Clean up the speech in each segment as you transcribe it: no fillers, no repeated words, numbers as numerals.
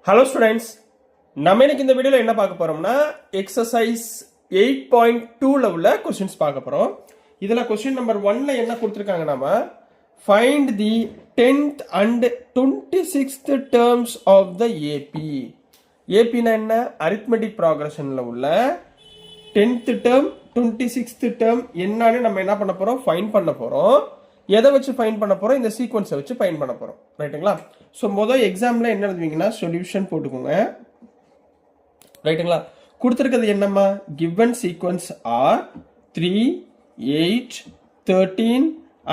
Hello students, நம்ம இன்னைக்கு இந்த வீடியோல என்ன பார்க்க போறோம்னா எக்சர்சைஸ் 8.2ல உள்ள क्वेश्चंस பார்க்க போறோம். இதுல क्वेश्चन நம்பர் 1ல என்ன கொடுத்திருக்காங்கனா find the 10th and 26th terms of the AP. AP னா என்ன? arithmetic progressionல உள்ள 10th term 26th term என்னன்னு நம்ம என்ன பண்ண போறோம்? ஃபைண்ட் பண்ண போறோம். எதை வச்சு ஃபைண்ட் பண்ண போறோம்? இந்த சீக்வென்ஸை வச்சு ஃபைண்ட் பண்ண போறோம். ரைட்டுங்களா? சோ முதல் எக்ஸாம்ல என்ன எழுதுவீங்கன்னா சொல்யூஷன் போட்டுக்கோங்க. ரைட்டுங்களா? கொடுத்திருக்கிறது என்னம்மா? given sequence are 3 8 13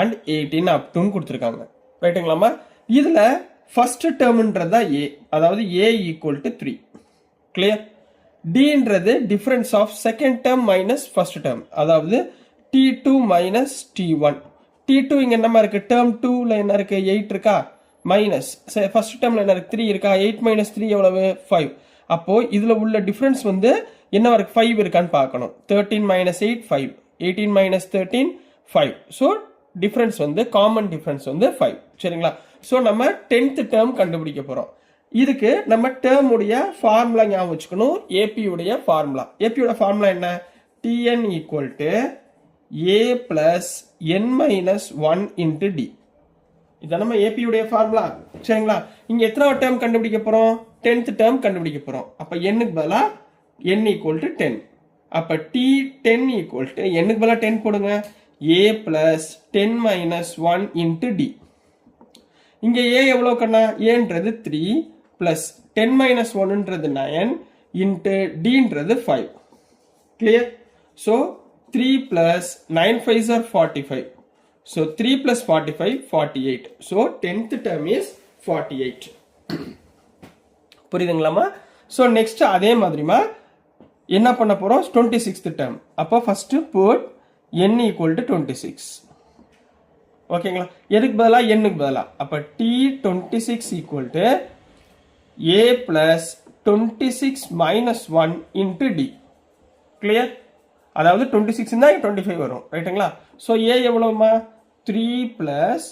and 18 up to கொடுத்திருக்காங்க. ரைட்டுங்களாமா? இதுல ஃபர்ஸ்ட் டேர்ம்ன்றதா a, அதாவது a equal to 3. Clear? d ன்றது difference of second term minus first term, அதாவது t2 மைனஸ் t1. t2 இங்க என்னமா இருக்கு? டேர்ம் 2ல என்ன இருக்கு? 8 இருக்கா? மைனஸ் ஃபர்ஸ்ட் டேர்ம்ல என்ன இருக்கு? 3 இருக்கா? 8 மைனஸ் 3 எவ்வளவு? 5. அப்போ இதுல உள்ள டிஃபரன்ஸ் வந்து என்ன இருக்கு? 5 இருக்கான்னு பார்க்கணும். 13 மைனஸ் 8 5, 18 மைனஸ் 13 5. ஸோ டிஃபரன்ஸ் வந்து காமன் டிஃபரன்ஸ் வந்து 5. சரிங்களா? ஸோ நம்ம 10th டேர்ம் கண்டுபிடிக்க போறோம். இதுக்கு நம்ம டேர்ம் உடைய ஃபார்முலா ஞாபகம் வச்சுக்கணும். ஏபி உடைய ஃபார்முலா. ஏபியோட ஃபார்முலா என்ன? tn equal to a plus n minus 1 into D. இதான் நம்ம ஏபி உடைய ஃபார்முலா. சரிங்களா? இங்க எத்தனை டேர்ம் கண்டுபிடிக்க போறோம்? 10th டேர்ம் கண்டுபிடிக்க போறோம். அப்ப n க்கு பதிலா n ஈக்குவல் டு 10. அப்ப t10 ஈக்குவல் டு n க்கு பதிலா 10 போடுங்க. a plus 10 minus 1 into D. இங்க a எவ்வளவு கண்ணா? a ன்றது 3 பிளஸ் 10 மைனஸ் 1 ன்றது 9 இன்டு d ன்றது 5. Clear? So 3 plus 9 5s are 45. So 3 plus 45 48. So 10th term is 48. புரியுதுங்களாமா? So next அதே மாதிரிமா என்ன பண்ண போறோம்? 26th term. அப்போ first put n equal to 26. ஓகேங்களா? எதுக்கு பதிலா? n க்கு பதிலா. அப்ப t26 equal to a plus 26 minus 1 into d. Clear? அதாவது 26 தான் 25 வரும். ரைட்டுங்களா? So a எவ்வளவுமா? 3 பிளஸ்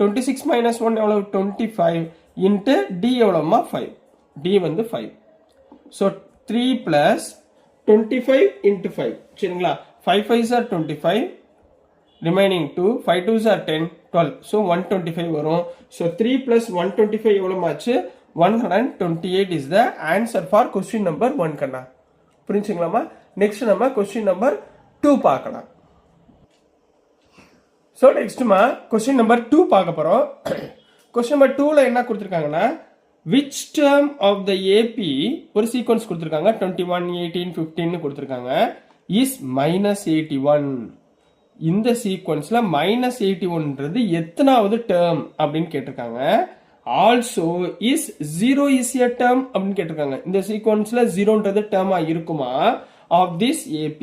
26 மைனஸ் 1 எவ்வளவு? 25 இன்டு d எவ்வளவுமா? 5. d வந்து 5. So 3 plus 25 into 5. சரிங்களா? 5 5s are 25, remaining 2, 5 2s are 10, 12. So 125 வரும். சோ 3 பிளஸ் 125 எவ்வளவுமாச்சு? 128 is the answer for question number 1 கண்ணா. புரிஞ்சுங்களாமா? நெக்ஸ்ட் நம்ம கொஸ்டின் நம்பர் 2 பார்க்கலாம். சோ நெக்ஸ்ட்மா கொஸ்டின் நம்பர் 2 பார்க்க போறோம். கொஸ்டின் நம்பர் 2ல என்ன கொடுத்திருக்காங்கன்னா which term of the AP, ஒரு சீக்வென்ஸ் கொடுத்திருக்காங்க 21 18 15 கொடுத்திருக்காங்க, is -81. இந்த சீக்வென்ஸ்ல -81ன்றது எத்தனாவது டேர்ம் அப்படின்னு கேட்டிருக்காங்க. Also is 0 is a term அப்படின்னு கேட்டிருக்காங்க. இந்த சீக்வென்ஸ்ல 0ன்றது டேர்மா இருக்குமா of this AP?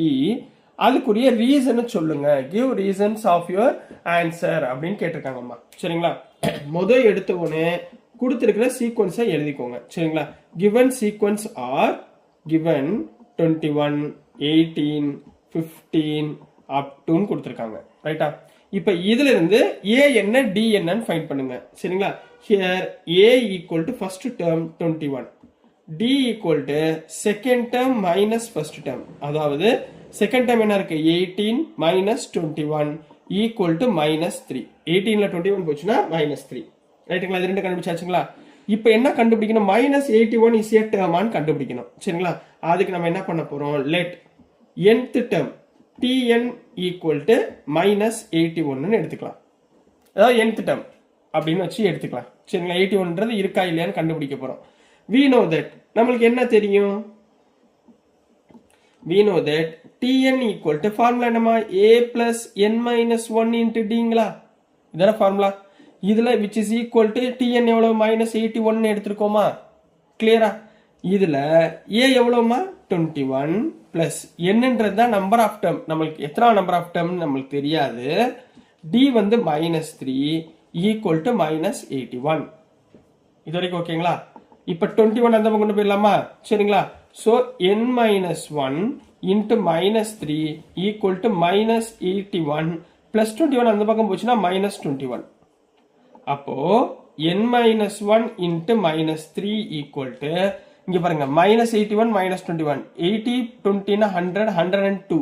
அதுக்குரிய ரீசன் சொல்லுங்க. give reasons of your answer அப்படின்னு கேட்டிருக்காங்கம்மா. சரிங்களா? முதல் எடுத்த உடனே கொடுத்திருக்கிற சீக்வென்ஸை எழுதிக்கோங்க. சரிங்களா? given sequence are given 21 18 15 up to கொடுத்திருக்காங்க. ரைட்டா? இப்ப இதுல இருந்து a என்ன d என்னன்னு ஃபைண்ட் பண்ணுங்க. சரிங்களா? here a equal to first term 21, d equal to second term minus first term, அதாவது second term என்ன இருக்கு? 18 minus 21 equal to minus 3. 18ல 21 போச்சுன்னா minus 3. ரைட்டுங்களா? இது ரெண்டு கண்டுபிடிச்சாச்சுங்களா? இப்போ என்ன கண்டுபிடிக்கணும்? minus 81 is a term ஆன்னு கண்டுபிடிக்கணும். சரிங்களா? அதுக்கு நம்ம என்ன பண்ண போறோம்? let nth term tn equal to minus 81 எடுத்துக்கலாம். அதாவது nth term அப்படின்னு வச்சு எடுத்துக்கலாம். சரிங்களா? 81ன்றது இருக்கா இல்லையான்னு கண்டுபிடிக்க போறோம். we know that, நம்மளுக்கு என்ன தெரியும்? we know that tn equal to formula என்னமா? a plus n minus 1 into dங்களா? இதான ஃபார்முலா. இதுல which is equal to tn எவ்வளவு? minus 81 எடுத்துக்கோமா? கிளியரா? இதுல a எவ்வளவுமா? 21 plus n தான் நம்பர் ஆஃப் டேர்ம். நமக்கு எத்தனை நம்பர் ஆஃப் டேர்ம் நமக்கு தெரியாது. d வந்து -3 equal to -81. இது வரைக்கும் ஓகேங்களா? இப்ப 21 அந்த பக்கம் கொண்டு போயிடலாமா? சரிங்களா? So n minus 1 into -3 equal to -81 plus 21 அந்த பக்கம் போச்சுன்னா -21. அப்போ n minus 1 into minus 3 equal to இங்க பாருங்க minus 81 minus 21 80 20 100 102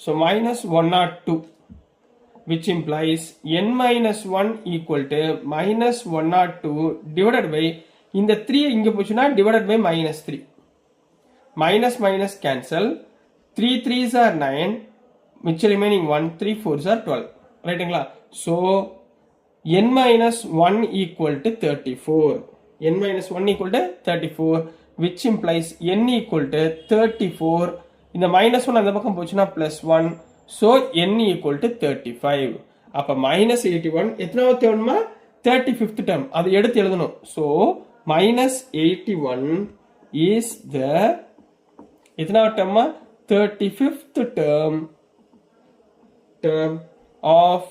so minus 102 which implies n minus 1 equal to minus 102 divided by இந்த 3 இங்க போச்சுனா divided by minus 3 minus minus cancel 3 3s are 9 which remaining 1 3 4s are 12 ரைட்டுங்களா so n minus 1 equal to 34 n minus 1 equal to 34 which implies n equal to 34 இந்த minus 1 அந்த பக்கம் போச்சுனா plus 1 so n equal to 35 அப்ப minus 81 எத்தனாவது டேர்ம்மா 35th term அது எடுத்து எழுதணும் so minus 81 is the எத்தனாவது டேர்ம்மா 35th term of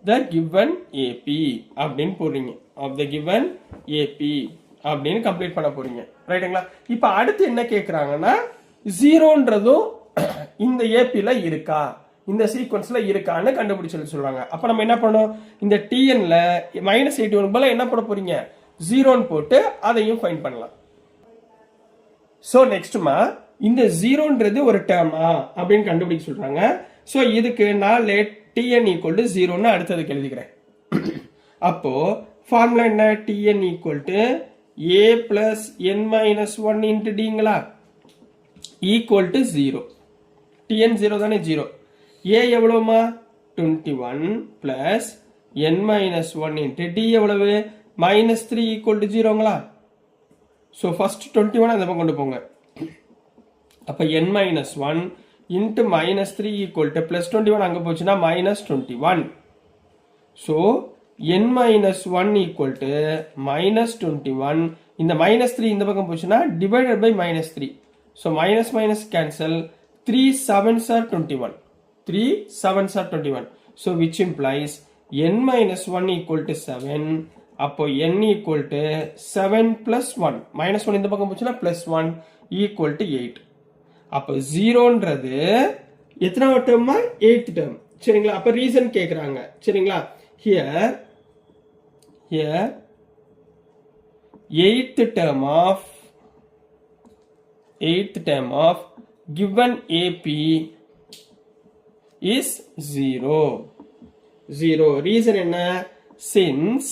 the given AP அப்படின்னு போடுறீங்க of the given AP அப்படின்னு கம்ப்ளீட் பண்ண போறீங்க ரைட்டுங்களா இப்போ அடுத்து என்ன கேக்குறாங்கன்னா 0ன்றதும் இந்த APல இருக்கா இந்த சீக்வென்ஸ்ல இருக்கான்னு கண்டுபிடிச்சு சொல்றாங்க அப்ப நம்ம என்ன பண்ணோம் இந்த TNல -81 பதிலா என்ன போட போறீங்க 0ன்னு போட்டு அதையும் ஃபைண்ட் பண்ணலாம் சோ நெக்ஸ்ட்மா இந்த 0ன்றது ஒரு டேர்மா அப்படின்னு கண்டுபிடிச்சு சொல்றாங்க சோ இதுக்கு நான் let Tn equal to 0 ன்னு அடுத்ததுக்கு எழுதிக்கிறேன் அப்போ ஃபார்முலா என்ன Tn equal to a plus n minus 1 into dங்களா equal to 0 Tn 0 தானே 0 a எவ்வளவுமா 21 plus n minus 1 into d எவ்வளவு minus 3 equal to 0ங்களா so first 21 அந்த பக்கம் கொண்டு போங்க அப்ப n minus 1 into minus 3 equal to plus 21 அங்க போச்சுனா minus 21 so n minus 1 equal to minus 21 இந்த minus 3 இந்த பக்கம் போச்சுனா divided by minus 3 so minus minus cancel 3 7s are 21 3 7s are 21 so which implies n minus 1 equal to 7 அப்போ n equal to 7 plus 1 minus 1 இந்த பக்கம் போச்சுனா plus 1 equal to 8 அப்ப 0ன்றது எத்தனாவது டேர்மா 8th டேர்ம் சரிங்களா அப்ப ரீசன் கேக்குறாங்க சரிங்களா here 8th term of given AP is 0 reason என்ன since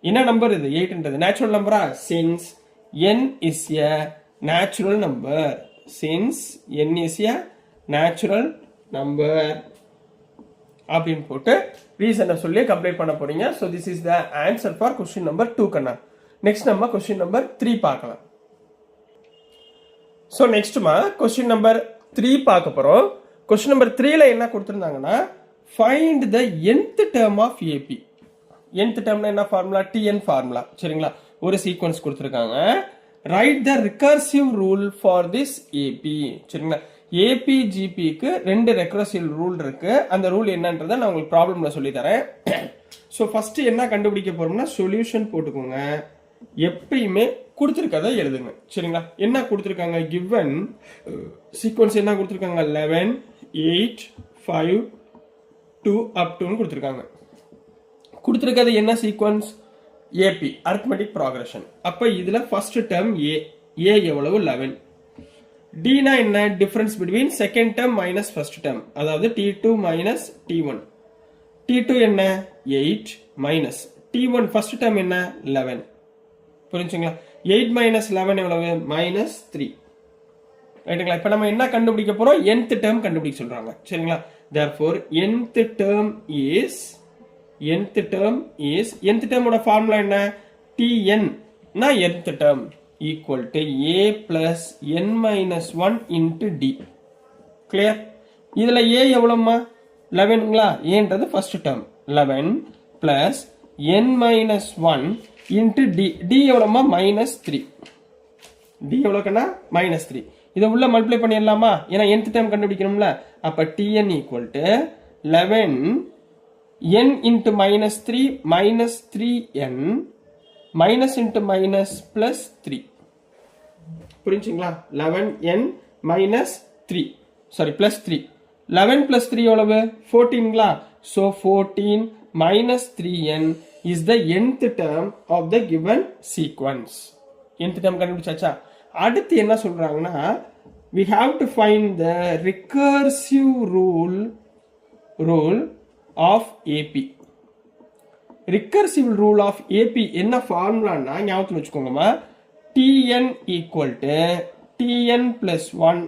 என்ன நம்பர் இது 8ன்றது natural number since n is a natural number since n is a natural number அப்படினு போட்டு ரீசனை சொல்லி கம்ப்ளீட் பண்ண போறீங்க so this is the answer for question number 2 கண்ணா next நம்ம question number 3 பார்க்கலாம் so next மா question number 3 பார்க்க போறோம் question number 3 ல என்ன கொடுத்திருந்தாங்கன்னா find the nth term of AP nth termனா என்ன ஃபார்முலா Tn ஃபார்முலா சரிங்களா ஒரு சீக்வென்ஸ் கொடுத்திருக்காங்க write the recursive rule for this AP சரிங்களா AP GP க்கு ரெண்டு recursive rule இருக்கு அந்த ரூல் என்னன்றதை நான் உங்களுக்கு ப்ராப்ளம்ல சொல்லி தரேன் சோ ஃபர்ஸ்ட் என்ன கண்டுபிடிக்க போறோம்னா சொல்யூஷன் போட்டுக்கோங்க எப்பயுமே கொடுத்திருக்கதை எழுதுங்க சரிங்களா என்ன கொடுத்திருக்காங்க given சீக்வென்ஸ் என்ன கொடுத்திருக்காங்க 11 8 5 2 up to ன்னு கொடுத்திருக்காங்க கொடுத்திருக்கிறது என்ன சீக்வென்ஸ் AP arithmetic progression அப்ப இதுல first term A எவ்வளவு 11 D னா என்ன difference between second term minus first term அதாவது T2 minus T1 T2 என்ன 8 minus T1 first term என்ன 11 புரிஞ்சுங்களா 8 minus 11 எவ்வளவு minus 3 ரைட்டுங்களா இப்ப நம்ம என்ன கண்டுபிடிக்க போறோம் nth term கண்டுபிடிக்க சொல்றாங்க சரிங்களா therefore nth term ஓட ஃபார்முலா என்ன Tn னா nth term equal to a plus n minus 1 into d clear இதுல a எவ்வளவுமா 11ங்களா aன்றது first term 11 plus n minus 1 into d d எவ்வளவுமா minus 3 d எவ்வளவுக்கனா minus 3 இத உள்ள மல்டிப்ளை பண்ணிரலாமா ஏனா nth term கண்டுபிடிக்கணும்ல அப்ப Tn equal to 11 n into minus 3 minus 3n minus into minus plus 3 புரிஞ்சுங்களா 11n minus 3 sorry plus 3 11 plus 3 எவ்வளவு 14ங்களா so 14 minus 3n is the nth term of the given sequence. nth term கண்டுபிடிச்சாச்சா? அடுத்து என்ன சொல்றாங்கன்னா we have to find the recursive rule of AP. recursive rule of AP என்ன ஃபார்முலான்னா ஞாபகத்துல வச்சுக்கோங்கம்மா, tn equal to tn plus 1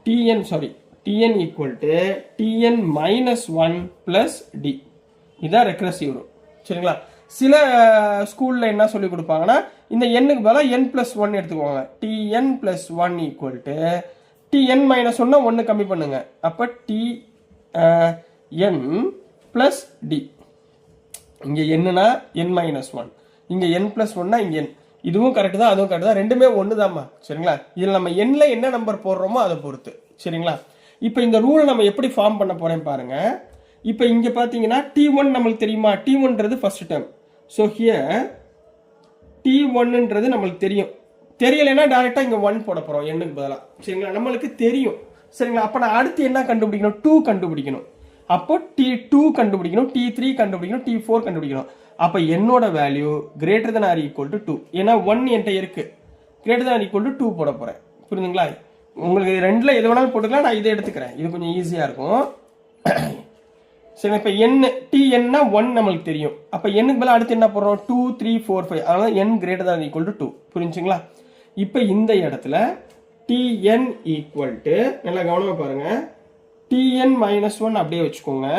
tn equal to tn minus 1 plus d. இதான் ரெக்கரசிவ் rule. சரிங்களா? சில ஸ்கூல்ல என்ன சொல்லி கொடுப்பாங்கன்னா இந்த எண்ணுக்கு பதிலாக n plus 1 எடுத்துக்குவாங்க. tn plus 1 equal to tn minus 1 1 கம்மி பண்ணுங்க, அப்ப tn plus d. இங்க என்னன்னா n minus 1, இங்க n plus 1னா இங்க n. இதுவும் கரெக்ட் தான், அதுவும் கரெக்ட் தான், ரெண்டுமே ஒன்று தான்மா. சரிங்களா? இதில் நம்ம எண்ல என்ன நம்பர் போடுறோமோ அதை பொறுத்து. சரிங்களா? இப்போ இந்த ரூலை நம்ம எப்படி ஃபார்ம் பண்ண போறேன் பாருங்க. இப்போ இங்க பாத்தீங்கன்னா t1 நம்மளுக்கு தெரியுமா? t1ன்றது ஃபர்ஸ்ட் டேர்ம். ஸோ ஹியர் t1ன்றது நம்மளுக்கு தெரியும். தெரியலைன்னா டைரக்டா இங்க 1 போட போறோம் எண்ணுக்கு பதிலாக. சரிங்களா? நம்மளுக்கு தெரியும். சரிங்களா? அப்ப நான் அடுத்து என்ன கண்டுபிடிக்கணும்? 2 கண்டுபிடிக்கணும். அப்போ t2 கண்டுபிடிக்கணும், t3 கண்டுபிடிக்கணும், t4 கண்டுபிடிக்கணும். அப்ப என்னோட value greater than or equal to 2. ஏன்னா 1 என்கிட்ட இருக்கு, greater than or equal to 2 போட போறேன். புரியுதுங்களா? உங்களுக்கு ரெண்டுல எது வேணாலும் போட்டுக்கலாம், நான் இதை எடுத்துக்கிறேன், இது கொஞ்சம் ஈஸியா இருக்கும். சரி, இப்ப tn 1 நம்மளுக்கு தெரியும். அப்ப n பதிலா அடுத்து என்ன போடுறோம்? 2 3 4 5. அதனால n greater than or equal to 2. புரிஞ்சுங்களா? இப்ப இந்த இடத்துல tn equal to, நல்லா கவனமா பாருங்க, tn minus 1 அப்படியே வச்சுக்கோங்க,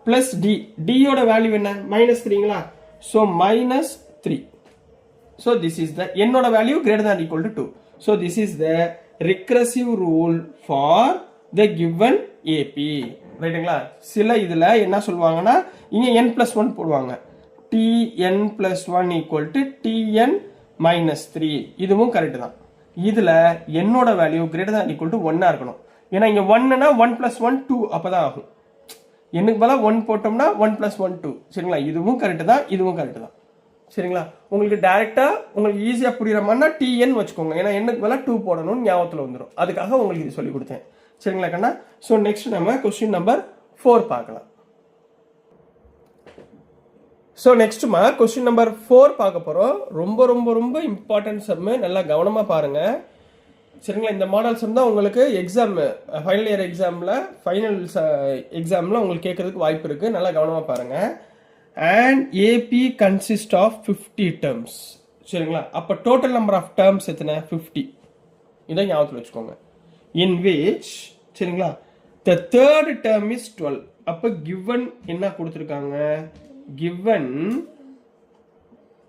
பிளஸ் d. d யோட வேல்யூ என்ன? -3ங்களா? so -3. so this is the என்னோட value greater than or equal to 2. so this is the recursive rule for the given AP. ரைட்டுங்களா? சில இதுல என்ன சொல்லுவாங்கன்னா இங்க n plus 1 போடுவாங்க, tn plus 1 equal to tn minus 3. இதுவும் கரெக்ட் தான். இதுல என்னோட value greater than or equal to 1 இருக்கணும். ஏன்னா இங்க 1னா 1 plus 1 2 அப்பதான் ஆகும். என்னுக்கு பதிலா 1 போட்டோம்னா 1 plus 1 2. சரிங்களா? இதுவும் கரெக்ட் தான், இதுவும் கரெக்ட் தான். சரிங்களா? உங்களுக்கு டைரக்டா உங்களுக்கு ஈஸியா புரியுற மாதிரினா tn வச்சுக்கோங்க, ஏன்னா என்னுக்கு பதிலா 2 போடணும்னு ஞாபகத்துல வந்துடும். அதுக்காக உங்களுக்கு இது சொல்லி கொடுத்தேன். சரிங்களா கண்ணா? ஸோ நெக்ஸ்ட் நம்ம கொஸ்டின் நம்பர் 4 பார்க்கலாம். ஸோ நெக்ஸ்ட்மா கொஸ்டின் நம்பர் 4 பார்க்க போறோம். ரொம்ப ரொம்ப ரொம்ப இம்பார்ட்டன்ட் சம், நல்லா கவனமா பாருங்க. சரிங்களா? இந்த மாடல் சம் தான் உங்களுக்கு எக்ஸாம், ஃபைனல் இயர் எக்ஸாம்ல, ஃபைனல் எக்ஸாம்ல உங்களுக்கு கேட்கறதுக்கு வாய்ப்பு இருக்கு. நல்லா கவனமா பாருங்க. And AP consist of 50 terms. சரிங்களா? அப்ப டோட்டல் நம்பர் ஆஃப் டேர்ம்ஸ் எத்தனை? 50. இதை ஞாபகத்தில் வச்சுக்கோங்க. இன் விச், சரிங்களா, the third term is 12. அப்ப given என்ன கொடுத்திருக்காங்க? given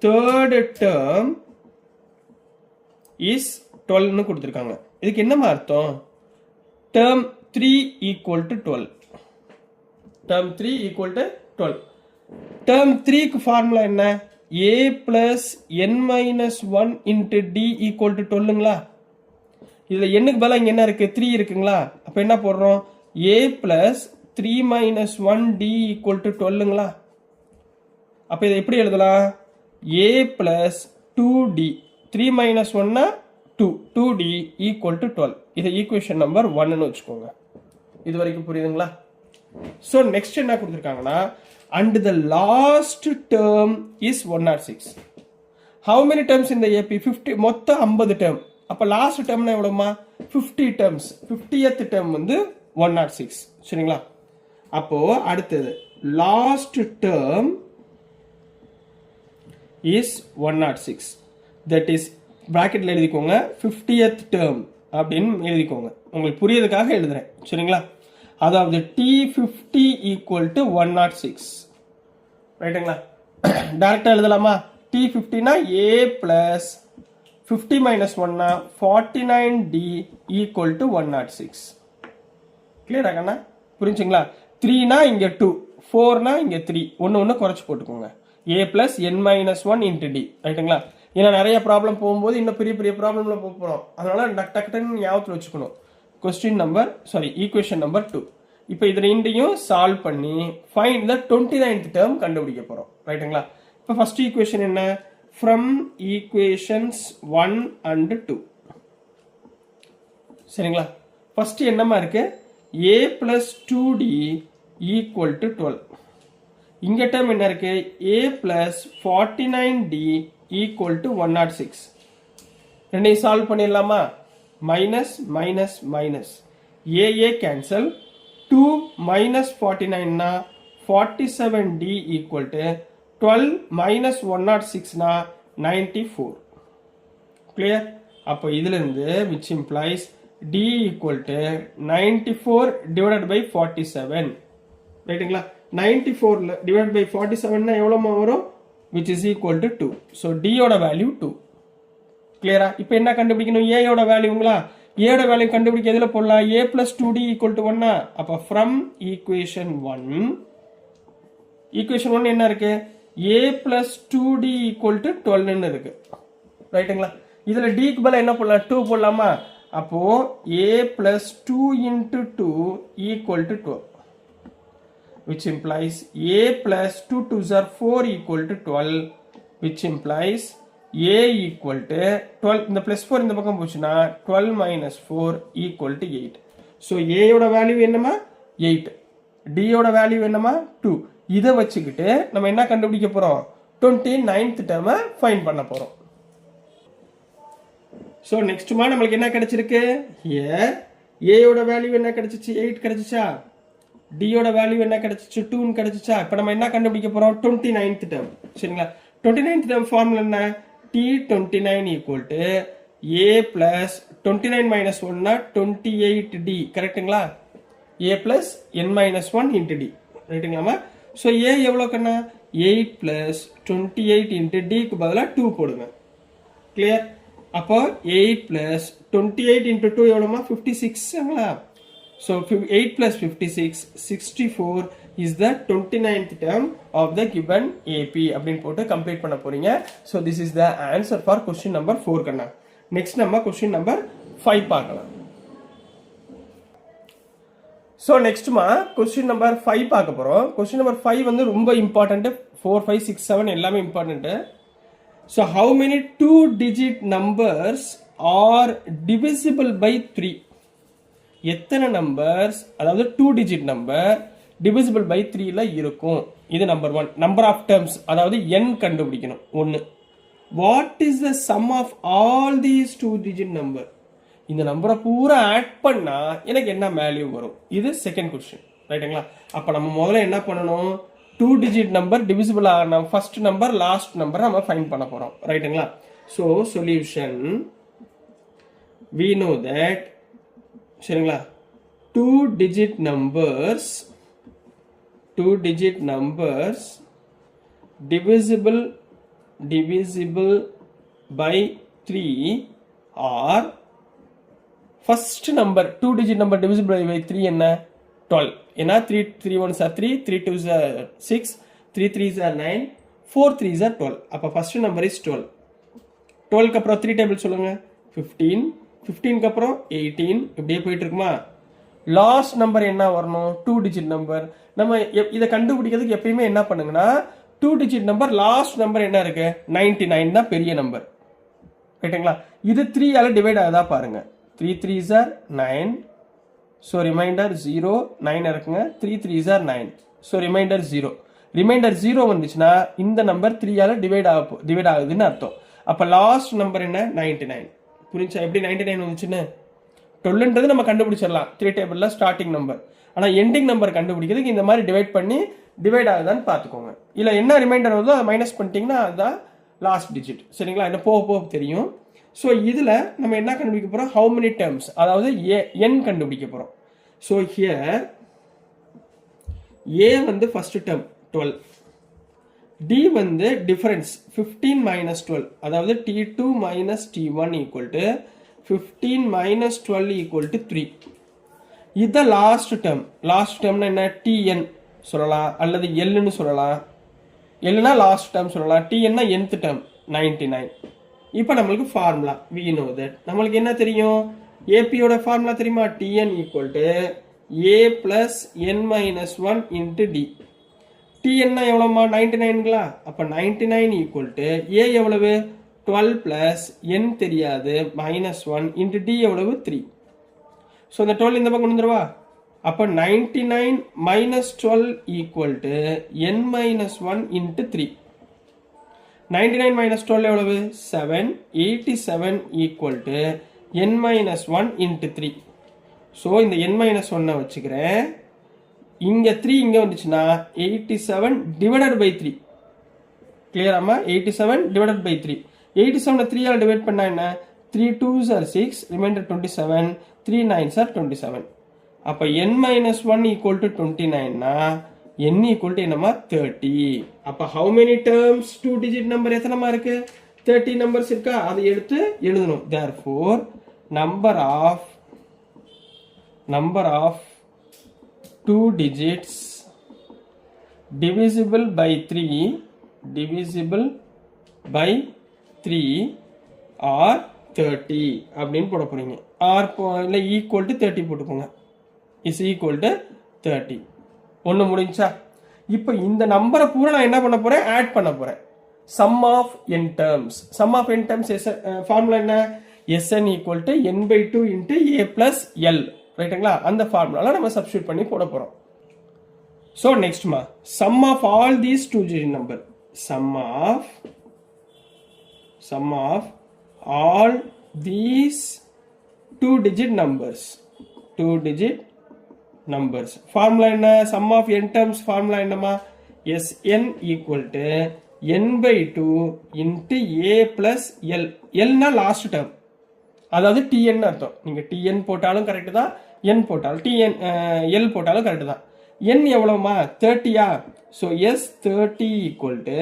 third term is 12 னு கொடுத்திருக்காங்க. இதுக்கு என்னமா அர்த்தம்? term 3 equal to 12. term 3 equal to 12. term 3 க்கு ஃபார்முலா என்ன? a plus n minus 1 into d equal to 12ங்களா? இதுல என்னுக்கு பதிலா இங்க என்ன இருக்கு? 3 இருக்குங்களா? அப்ப என்ன போடுறோம்? a plus 3 minus 1 d equal to 12ங்களா? அப்ப இதை எப்படி எழுதலாம்? a plus 2d, 3 minus 1 2, 2d equal to 12. இதை ஈக்குவேஷன் நம்பர் 1 னு வச்சுக்கோங்க. இது வரைக்கும் புரியுதுங்களா? சோ நெக்ஸ்ட் என்ன கொடுத்திருக்காங்கன்னா, and the last term is 106. how many terms in the AP? 50. மொத்தம் 50 term. அப்ப லாஸ்ட் டேர்ம்னா எவ்வளவுமா? 50 terms. 50th term வந்து 106. சரிங்களா? அப்போ அடுத்தது last term is 106. that is பிராக்கெட்ல எழுதிக்கோங்க, 50th term அப்படின்னு எழுதிக்கோங்க. உங்களுக்கு புரியறதுக்காக எழுதுறேன். சரிங்களா? அதாவது T50 equal to 106. ரைட்டுங்களா? டைரக்டா எழுதலாமா? T50 னா a plus 50 minus 1 49d equal to 106. கிளியரா கண்ணா? புரிஞ்சுங்களா? 3 னா இங்க 2, 4 னா இங்க 3, ஒன்னு குறைச்சு போட்டுக்கோங்க. a plus n minus 1 into d. ரைட்டுங்களா? ஏன்னா நிறைய ப்ராப்ளம் போகும்போது இன்னும் பெரிய பெரிய ப்ராப்ளம்ல போக போறோம். அதனால டக்குன்னு ஞாபகத்தில் வச்சுக்கணும். Question number equation number 2. இப்போ இது ரெண்டையும் சால்வ் பண்ணி ஃபைண்ட் த 29th டேர்ம் கண்டுபிடிக்க போறோம். ரைட்டுங்களா? இப்போ ஃபர்ஸ்ட் ஈக்குவேஷன் என்ன? from equations 1 and 2. சரிங்களா? ஃபர்ஸ்ட் என்னமா இருக்கு? a plus 2d equal to 12. இங்க டேர்ம் என்ன இருக்கு? a plus 49d equal to 106. ரெண்டையும் சால்வ் பண்ணிடலாமா? Minus minus minus a cancel. 2 minus 49 na 47d equal to 12 minus 106 na 94. Clear? அப்போ இதில் இருந்து which implies d equal to 94 divided by 47. ரைட்டுங்களா? 94 divided by 47 na எவ்வளவு வரும்? which is equal to 2. So d ஓட value 2. கிளியரா? இப்போ என்ன கண்டுபிடிக்கணும்? a ஓட வேல்யூங்களா? a ஓட வேல்யூ கண்டுபிடிக்க எதுல போடலாம்? a plus 2d equal to 1. அப்ப from equation 1 என்ன இருக்கு? a plus 2d equal to 12 ன்னு இருக்கு. ரைட்டுங்களா? இதுல d க்கு பதிலா என்ன போடலாம்? 2 போடலாமா? அப்போ a plus 2 into 2 equal to 12, which implies a plus 2 2s are 4 equal to 12, which implies a equal to 12. இந்த plus 4 இந்த பக்கம் போச்சுன்னா 12 minus 4 equal to 8. so a ஓட வேல்யூ என்னமா? 8. d ஓட வேல்யூ என்னமா? 2. இதை வச்சுக்கிட்டு நம்ம என்ன கண்டுபிடிக்க போறோம்? 29th டேர்மை ஃபைண்ட் பண்ண போறோம். so next மா நமக்கு என்ன கிடைச்சிருக்கு? here a ஓட வேல்யூ என்ன கிடைச்சிச்சு? 8 கிடைச்சிச்சா? d ஓட வேல்யூ என்ன கிடைச்சிச்சு? 2 ன்னு கிடைச்சிச்சா? இப்போ நம்ம என்ன கண்டுபிடிக்க போறோம்? 29th term. சரிங்களா? 29th டேர்ம் ஃபார்முலா என்ன? T29 equal to a plus 29 minus 1 na 28d. கரெக்ட்டுங்களா? a plus n minus 1 into d. ரைட்டுங்களாமா? so a எவ்வளோ கண்ணா? 8 plus 28 into d க்கு பதிலா 2 போடுங்க. கிளியர்? அப்போ 8 plus 28 into 2 எவ்வளோமா? 56ங்களா? so 8 plus 56 64 is the 29th term of the given AP அப்படின்னு போட்டு complete பண்ண போறீங்க. so this is the answer for question number 4 Kanna. next நம்ம question number 5 பார்க்கலாம். so next மா question number 5 பார்க்க போறோம். question number 5 வந்து ரொம்ப இம்பார்ட்டன்ட். 4 5 6 7 எல்லாமே important. so how many 2 digit numbers are divisible by 3? எத்தனை நம்பர்ஸ், அதாவது 2 digit நம்பர் divisible by 3 ல இருக்கும்? இது நம்பர் 1. நம்பர் ஆஃப் டேர்ம்ஸ், அதாவது n கண்டுபிடிக்கணும். 1. what is the sum of all these 2 digit number? இந்த நம்பரை பூரா ஆட் பண்ணா எனக்கு என்ன வேல்யூ வரும்? இது செகண்ட் क्वेश्चन. ரைட்டுங்களா? அப்ப நம்ம முதல்ல என்ன பண்ணணும்? 2 digit நம்பர் divisible ஆன ஃபர்ஸ்ட் நம்பர் லாஸ்ட் நம்பர் நம்ம ஃபைண்ட் பண்ண போறோம். ரைட்டுங்களா? so solution we know that, சரிங்களா, 2 digit numbers divisible by 3 are first number 2 digit number divisible by 3 என்ன? 12. ஏன்னா 3 1s are 3, 3 2s are 6, 3 3s are 9, 4 3s are 12. அப்ப first number is 12. 12 க்கு அப்புறம் 3 டேபிள் சொல்லுங்க. 15, 15 க்கு அப்புறம் 18, இப்படியே போயிட்டு இருக்குமா? லாஸ்ட் நம்பர் என்ன வரணும்? 2 digit நம்பர். நம்ம இதை கண்டுபிடிக்கிறதுக்கு எப்பயுமே என்ன பண்ணுங்கன்னா 2 digit நம்பர் லாஸ்ட் நம்பர் என்ன இருக்கு? 99 தான் பெரிய நம்பர். ரைட்டுங்களா? இது 3 ஆல டிவைட் ஆகுதா பாருங்க. 3 3s are 9, so remainder 0, 9 இருக்குங்க. 3 3s are 9, so remainder 0. Reminder 0 வந்துச்சுன்னா இந்த நம்பர் 3 ஆல டிவைட் ஆகுதுன்னு அர்த்தம். அப்ப லாஸ்ட் நம்பர் என்ன? 99. புரிஞ்சா எப்படி 99 வந்துச்சுன்னு? 12ன்றது நம்ம கண்டுபிடிச்சிடலாம் 3 டேபிள்ல ஸ்டார்டிங் நம்பர். ஆனா எண்டிங் நம்பர் கண்டுபிடிக்கிறதுக்கு இந்த மாதிரி டிவைட் ஆகுதான்னு பார்த்துக்கோங்க. இல்ல என்ன ரிமைண்டர் வருதோ அதை மைனஸ் பண்ணிட்டீங்கன்னா அதுதான் லாஸ்ட் டிஜிட். சரிங்களா? என்ன போக தெரியும். ஸோ இதுல நம்ம என்ன கண்டுபிடிக்க போறோம்? ஹவு மெனி டேர்ம்ஸ், அதாவது n கண்டுபிடிக்க போறோம். ஸோ ஹியர் a வந்து ஃபர்ஸ்ட் டேர்ம் 12, d வந்து டிஃபரன்ஸ் 15 minus 12, அதாவது t2 minus t1 equal to 15 minus 12 equal to 3. இது லாஸ்ட் டேர்ம். லாஸ்ட் டேர்ம்னா என்ன? tn சொல்லலாம் அல்லது l ன்னு சொல்லலாம். lனா லாஸ்ட் டேர்ம் சொல்லலாம், tnனா nth டேர்ம் 99. இப்போ நம்மளுக்கு ஃபார்முலா we know that. நம்மளுக்கு என்ன தெரியும்? AP யோட ஃபார்முலா தெரியுமா? tn equal to a plus n minus 1 into d. tn னா எவ்வளவுமா? 99ங்களா? அப்ப 99 equal to a எவ்வளவு? 12 plus n தெரியாது minus 1 into d எவ்வளவு? 3. ஸோ இந்த 12 இந்த பக்கம் வந்துருவா. அப்போ 99 minus 12 equal to n minus 1 into 3. 99 minus 12 எவ்வளவு 7. 87 equal to n minus 1 into 3. So இந்த n minus 1 வச்சுக்கிறேன். இங்க 3 இங்க வந்துச்சுன்னா 87 divided by 3. கிளியராமா? 87 divided by 3. 87 3 all divide பண்ணா என்ன? 3 2s are 6, remainder 27, 3 9s are 27. அப்ப n minus 1 equal to 29 னா n equal to என்னமா 30. அப்ப how many terms 2 digit number எத்தனைமா இருக்கு? 30 numbers இருக்கா? அதை எடுத்து எழுதணும். Therefore number of 2 digits divisible by 3 or 30 அப்படின்னு போட போறீங்க. or இல்ல equal to 30 போட்டுக்கோங்க. is equal to 30. ஒண்ணு முடிஞ்சா? இப்போ இந்த நம்பரை பூரா நான் என்ன பண்ண போறேன்? ஆட் பண்ண போறேன். sum of n terms formula என்ன? sn equal to n by 2 into a plus l. ரைட்டுங்களா? அந்த ஃபார்முலால நம்ம சப்ஸ்டிட்யூட் பண்ணி போட போறோம். So next ma, sum of all these 2 digit number, sum of all these 2 digit numbers, formula enna? Sum of n terms formula என்னமா? Sn equal to n by 2 into a plus l. l na last term, அதாவது tn அர்த்தம். நீங்க tn போட்டாலும் correct தான், n போட்டாலும் tn l போட்டாலும் correct தான். n எவ்வளவுமா? 30யா? so s 30 equal to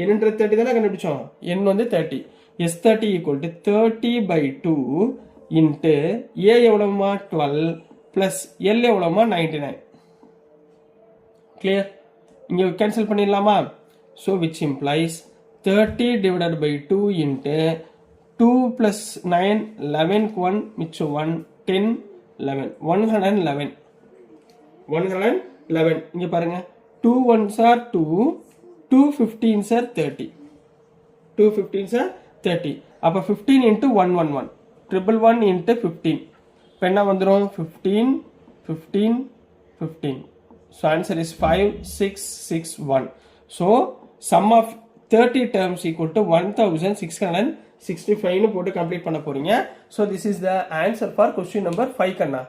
n என்ற 30 தான கண்டுபிடிச்சோம். n வந்து 30. s 30 equal to 30 by 2 into a எவ்வளவுமா? 12 plus l எவ்வளவுமா? 99. clear? இங்க கேன்சல் பண்ணிடலாமா? so which implies 30 divided by 2 into 2 plus 9 11 1 மிச்சம் 1 10 11 111 இங்க பாருங்க. 2 1s are 2, 2 15s are 30. 2 15s are 30. அப்ப 15 into 111 111 into 15. இப்ப என்ன வந்துரும்? 15 15 15. so answer is 5 6 6 1. so sum of 30 terms equal to 1665 னு போட்டு கம்ப்ளீட் பண்ண போறீங்க. so this is the answer for question number 5 Kanna.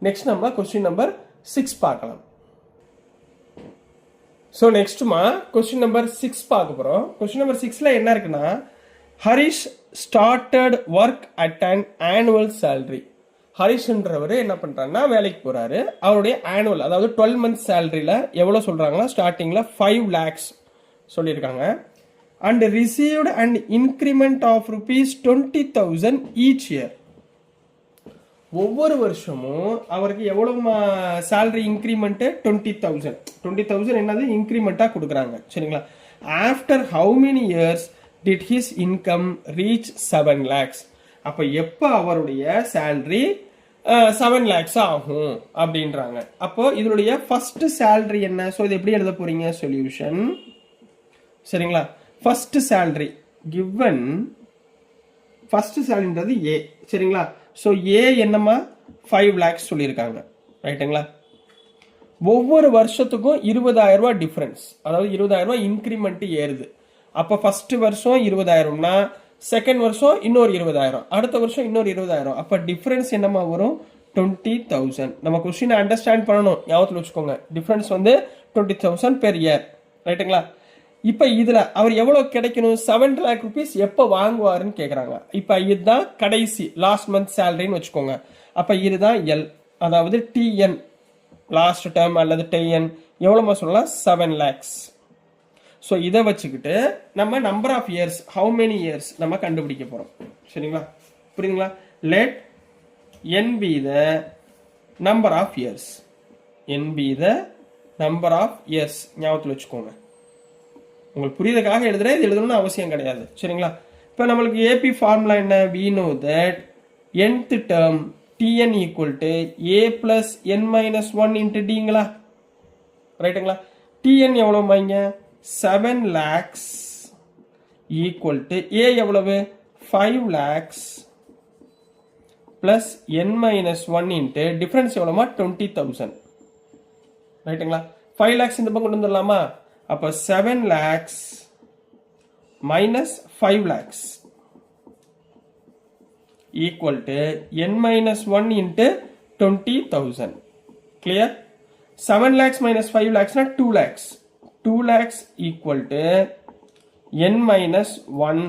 next நம்ம question number 6 பார்க்கலாம். so next மா question number 6 பார்க்க போறோம். question number 6ல என்ன இருக்குன்னா, Harish started work at an annual salary. ஹரிஷ்ன்றவர் என்ன பண்றாருன்னா வேலைக்கு போறாரு. அவருடைய ஆனுவல் அதாவது 12 months சேலரியில எவ்வளவு சொல்றாங்கன்னா ஸ்டார்டிங்ல 5 lakhs சொல்லியிருக்காங்க. and received an increment of rupees 20,000 each year. ஒவ்வொரு வருஷமும் அவருக்கு எவ்வளவு salary increment? 20,000 என்னது இன்கிரிமெண்டா கொடுக்குறாங்க. சரிங்களா? after how many years did his income reach 7 lakhs? அப்ப எப்ப அவருடைய salary 7 lakhs ஆகும் அப்படின்றாங்க. அப்போ இதனுடைய ஃபர்ஸ்ட் salary என்ன? சோ இது எப்படி எழுத போறீங்க? சொல்யூஷன். சரிங்களா? ஃபர்ஸ்ட் salary given, ஃபர்ஸ்ட் சாலரின்றது A. சரிங்களா? சோ A என்னமா? 5 lakhs சொல்லியிருக்காங்க. ரைட்டுங்களா? ஒவ்வொரு வருஷத்துக்கும் 20,000 ரூபாய் டிஃபரன்ஸ், அதாவது 20,000 ரூபாய் இன்கிரிமெண்ட் ஏறுது. அப்ப ஃபர்ஸ்ட் வருஷம் 20,000னா செகண்ட் வருஷம் இன்னொரு 20,000, அடுத்த வருஷம் இன்னொரு 20,000. அப்ப டிஃபரன்ஸ் என்னமா வரும்? 20,000. நம்ம क्वेश्चन அண்டர்ஸ்டாண்ட் பண்ணணும், ஞாபகத்துல வச்சுக்கோங்க. டிஃபரன்ஸ் வந்து 20,000 per year. ரைட்டுங்களா? இப்ப இதுல அவர் எவ்வளவு கிடைக்கணும்? 7 lakh rupees எப்ப வாங்குவாருன்னு கேக்குறாங்க. இப்ப இதுதான் கடைசி லாஸ்ட் மந்த் சேலரின்னு வச்சுக்கோங்க. அப்ப இதுதான் எல், அதாவது டிஎன் லாஸ்ட் டேர்ம் அல்லது டிஎன் எவ்வளவு சொல்லலாம்? 7 lakhs. ஸோ இதை வச்சுக்கிட்டு நம்ம number of years, how many years நம்ம கண்டுபிடிக்க போறோம். சரிங்களா? புரியுதுங்களா? Let N be the number of years. N be the number of years ஞாபகத்தில் வச்சுக்கோங்க. உங்களுக்கு புரியுறதுக்காக எழுதுறேன், இது எழுதணும்னு அவசியம் கிடையாது. சரிங்களா? இப்போ நம்மளுக்கு ஏபி ஃபார்முலா என்ன? we know that nth term tn equal to a plus n minus 1 into dங்களா? ரைட்டுங்களா? tn எவ்வளவு மாங்க? 7 lakhs equal to a எவ்வளவு? 5 lakhs plus n minus 1 into difference எவ்வளவுமா? 20,000. ரைட்டுங்களா? 5 lakhs இந்த பக்கம் கொண்டு வந்துடலாமா? அப்போ 7 lakhs minus 5 lakhs equal to n minus 1 into 20,000. Clear? 7 lakhs minus 5 lakhs na 2 lakhs. 2 lakhs equal to n minus 1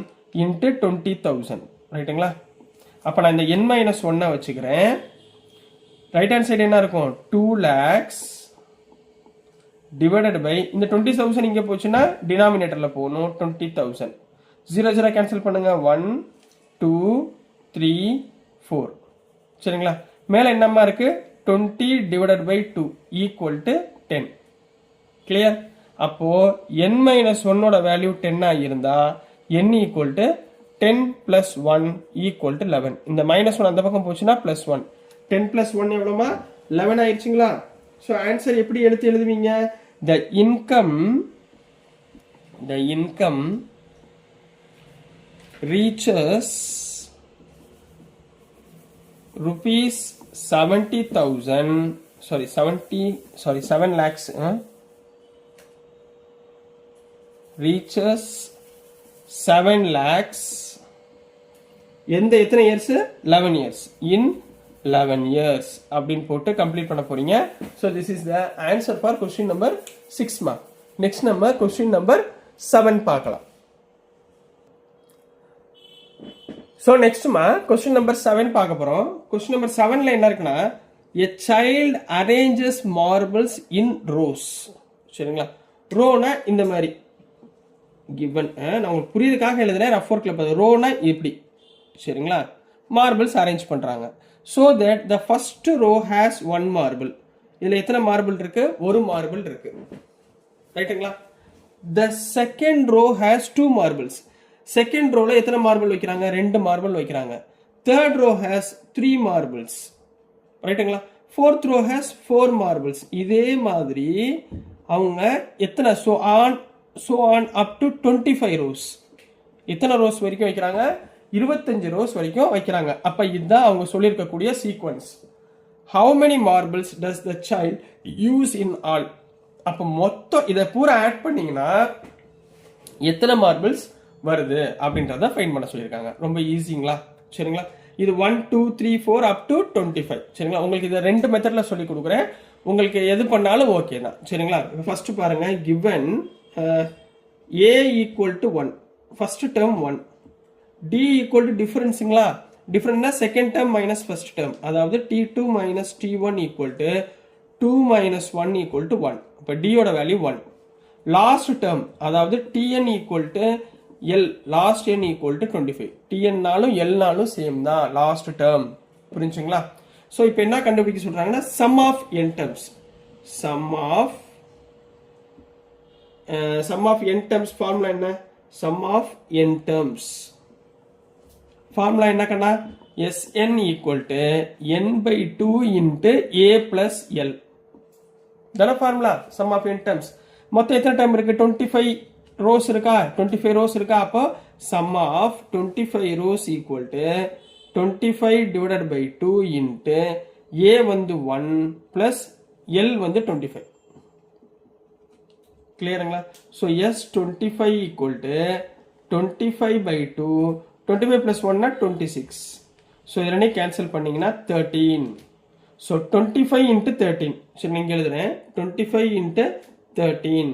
into 20,000. ரைட்டுங்களா? அப்போ நான் இந்த n minus 1 வச்சுக்கிறேன். ரைட் ஹேண்ட் சைடு என்ன இருக்கும்? 2 lakhs divided by இந்த 20,000 இங்கே போச்சுன்னா டினாமினேட்டரில் போகணும் 20,000. 0 0 கேன்சல் பண்ணுங்க. 1 2 3 4. சரிங்களா? மேலே என்னம்மா இருக்கு? 20 divided by 2 equal to 10. Clear? அப்போ n minus 1 ஓட வேல்யூ 10 இருந்தா n equal to 10 plus 1 equal to 11. இந்த minus 1 அந்த பக்கம் போச்சுன்னா plus 1. 10 plus 1 எவ்வளோமா? 11 ஆயிடுச்சுங்களா? ஸோ ஆன்சர் எப்படி எடுத்து எழுதுவீங்க? The income reaches rupees 70,000. Sorry, 7 lakhs. Reaches 7 lakhs. எந்த எத்தனை இயர்ஸ்? 11 years. In 11 years அப்படின்னு போட்டு கம்ப்ளீட் பண்ண போறீங்க. So this is the answer for question number 6 mark. Next நம்ம question number 7 பார்க்கலாம். So next question number 7 பார்க்க போறோம். Question number 7ல என்ன இருக்குன்னா, a child arranges marbles in rows. சரிங்களா? ரோனா இந்த மாதிரி given. நான் உங்களுக்கு புரியுதுக்காக எழுதுறேன். ரஃப் ஒர்க்ல பாரு. ரோனா இப்படி. சரிங்களா? மார்பிள்ஸ் அரேஞ்ச் பண்றாங்க. So that the first row has one marble. இதுல எத்தனை மார்பிள் இருக்கு? ஒரு மார்பிள் இருக்கு. ரைட்டுங்களா? The second row has two marbles. Second ரோல எத்தனை மார்பிள் வைக்கிறாங்க? 2 மார்பிள் வைக்கிறாங்க. Third row has 3 marbles. ரைட்டுங்களா? Fourth row has 4 marbles. இதே மாதிரி அவங்க எத்தனை so on up to 25 rows. எத்தனை ரோஸ் வரைக்கும் வைக்கிறாங்க? 25 ரோஸ் வரைக்கும் வைக்கிறாங்க. அப்ப இதுதான் அவங்க சொல்லியிருக்கக்கூடிய sequence. How many marbles does the child use in all? அப்ப மொத்தம் இதை பூரா ஆட் பண்ணீங்கன்னா எத்தனை மார்பிள்ஸ் வருது அப்படின்றத ஃபைண்ட் பண்ண சொல்லியிருக்காங்க. ரொம்ப ஈஸிங்களா? சரிங்களா? இது 1 2 3 4 up to 25. சரிங்களா? உங்களுக்கு இதை 2 மெத்தட்ல சொல்லி கொடுக்குறேன். உங்களுக்கு எது பண்ணாலும் ஓகே தான். சரிங்களா? ஃபர்ஸ்ட் பாருங்க. given a equal to 1. First term 1. d equal to டிஃபரன்ஸுங்களா? டிஃபரன்ஸ்னா second term minus first term. அதாவது t2 minus t1 equal to 2 minus 1 equal to 1. இப்போ d ஓட வேல்யூ 1. லாஸ்ட் டேர்ம் அதாவது tn equal to l. Last n equal to 25. tn நாலும் l நாலும் same தான் last term. புரிஞ்சுங்களா? ஸோ இப்போ என்ன கண்டுபிடிக்க சொல்றாங்கன்னா sum of n terms. sum of n terms formula என்ன? sum of n terms formula என்ன கண்ணா? Sn equal to n by 2 into a plus l. தான formula sum of n terms. மொத்தம் எத்தனை டேர்ம் இருக்கு? 25 ரோஸ் இருக்கா? 25 ரோஸ் இருக்கா? அப்போ sum of 25 rows equal to 25 divided by 2 into a வந்து 1 plus l வந்து 25. கிளியருங்களா? So S25 equal to 25 by 2. 25 plus 1 26. So இதனை கேன்சல் பண்ணீங்கன்னா 13. So 25 into 13. சரி நீங்கள் எழுதுறேன். 25 into 13.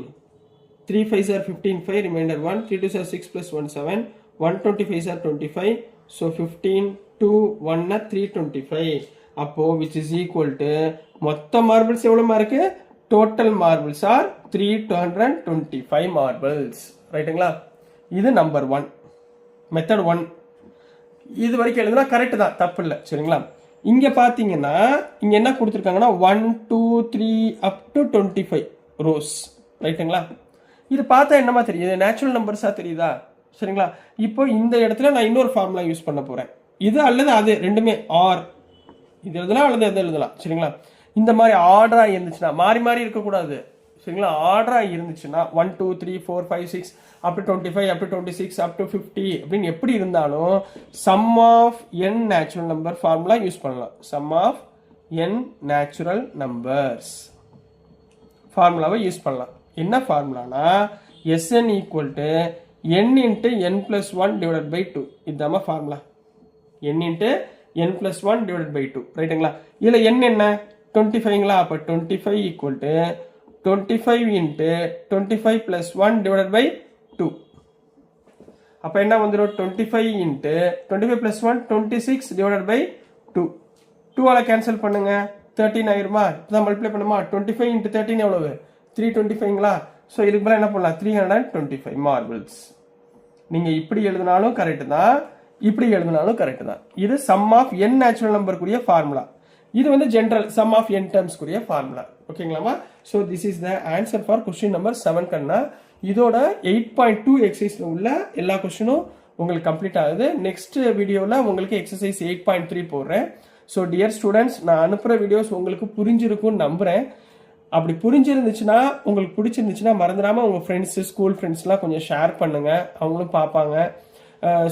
3 5s are 15, 5 remainder 1. 3 2s are 6 plus 1 7. 125s are 25. So 15 2 1 325. அப்போ which is equal to மொத்த மார்பிள்ஸ் எவ்வளோ இருக்கு? Total marbles are 325 marbles. ரைட்டுங்களா? இது நம்பர் 1. மெத்தட் 1 இது வரைக்கும் எழுதுனா கரெக்ட் தான், தப்பு இல்லை. சரிங்களா? இங்க பாத்தீங்கன்னா இங்க என்ன கொடுத்துருக்காங்கன்னா 1 2 3 up to 25 ரோஸ். ரைட்டுங்களா? இது பார்த்தா என்னமா தெரியுது? நேச்சுரல் நம்பர்ஸா தெரியுதா? சரிங்களா? இப்போ இந்த இடத்துல நான் இன்னொரு ஃபார்முலா யூஸ் பண்ண போறேன். இது அல்லது அது ரெண்டுமே ஆர் இது எழுதலாம் அல்லது எது எழுதலாம். சரிங்களா? இந்த மாதிரி ஆர்டரா இருந்துச்சுன்னா மாறி மாறி இருக்கக்கூடாது. சரிங்களா? ஆர்டரா இருந்துச்சுன்னா 1 2 3 4 5 6 up to 25 up to 26 up to 50 அப்படின்னு எப்படி இருந்தாலும் sum of n natural number formula use பண்ணலாம். sum of n natural numbers. ஃபார்முலாவை யூஸ் பண்ணலாம். என்ன ஃபார்முலானா Sn equal to n into n plus one divided by two. இதுதாம்மா formula. n into n plus one divided by two. ரைட்டுங்களா? இதில் n என்ன 25ங்களா? அப்போ 25 equal to 25 into 25 plus one divided by two. அப்போ என்ன வந்துடும்? 25 into 25 plus one 26 divided by two. 2ஆல் கேன்சல் பண்ணுங்க, 13 ஆயிருமா? இப்போ மல்டிப்ளை பண்ணுமா? 25 இன்ட்டு 13 எவ்வளவு? 325ங்களா? ஸோ இதுக்கு மேலே என்ன பண்ணலாம்? 325 மார்பிள்ஸ். நீங்கள் இப்படி எழுதினாலும் கரெக்டு தான், இப்படி எழுதினாலும் கரெக்டு தான். இது சம் ஆஃப் n நேச்சுரல் நம்பருக்குரிய ஃபார்முலா. இது வந்து ஜென்ரல் சம் ஆஃப் n டேர்ம்ஸ்க்குரிய ஃபார்முலா. ஓகேங்களாமா? So this is the answer for question number 7 கண்ணா. இதோட 8.2 எக்ஸசைஸில் உள்ள எல்லா கொஸ்டினும் உங்களுக்கு கம்ப்ளீட் ஆகுது. நெக்ஸ்ட் வீடியோவில் உங்களுக்கு எக்ஸசைஸ் 8.3 போடுறேன். ஸோ டியர் ஸ்டூடெண்ட்ஸ், நான் அனுப்புகிற வீடியோஸ் உங்களுக்கு புரிஞ்சிருக்கும்னு நம்புகிறேன். அப்படி புரிஞ்சிருந்துச்சுன்னா, உங்களுக்கு பிடிச்சிருந்துச்சுன்னா மறந்துடாமல் உங்கள் ஃப்ரெண்ட்ஸு, ஸ்கூல் ஃப்ரெண்ட்ஸ்லாம் கொஞ்சம் ஷேர் பண்ணுங்கள், அவங்களும் பார்ப்பாங்க.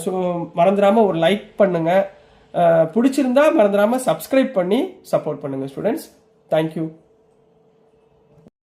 ஸோ மறந்துடாமல் ஒரு லைக் பண்ணுங்கள். பிடிச்சிருந்தா மறந்துடாமல் சப்ஸ்கிரைப் பண்ணி சப்போர்ட் பண்ணுங்கள் ஸ்டூடெண்ட்ஸ். தேங்க்யூ.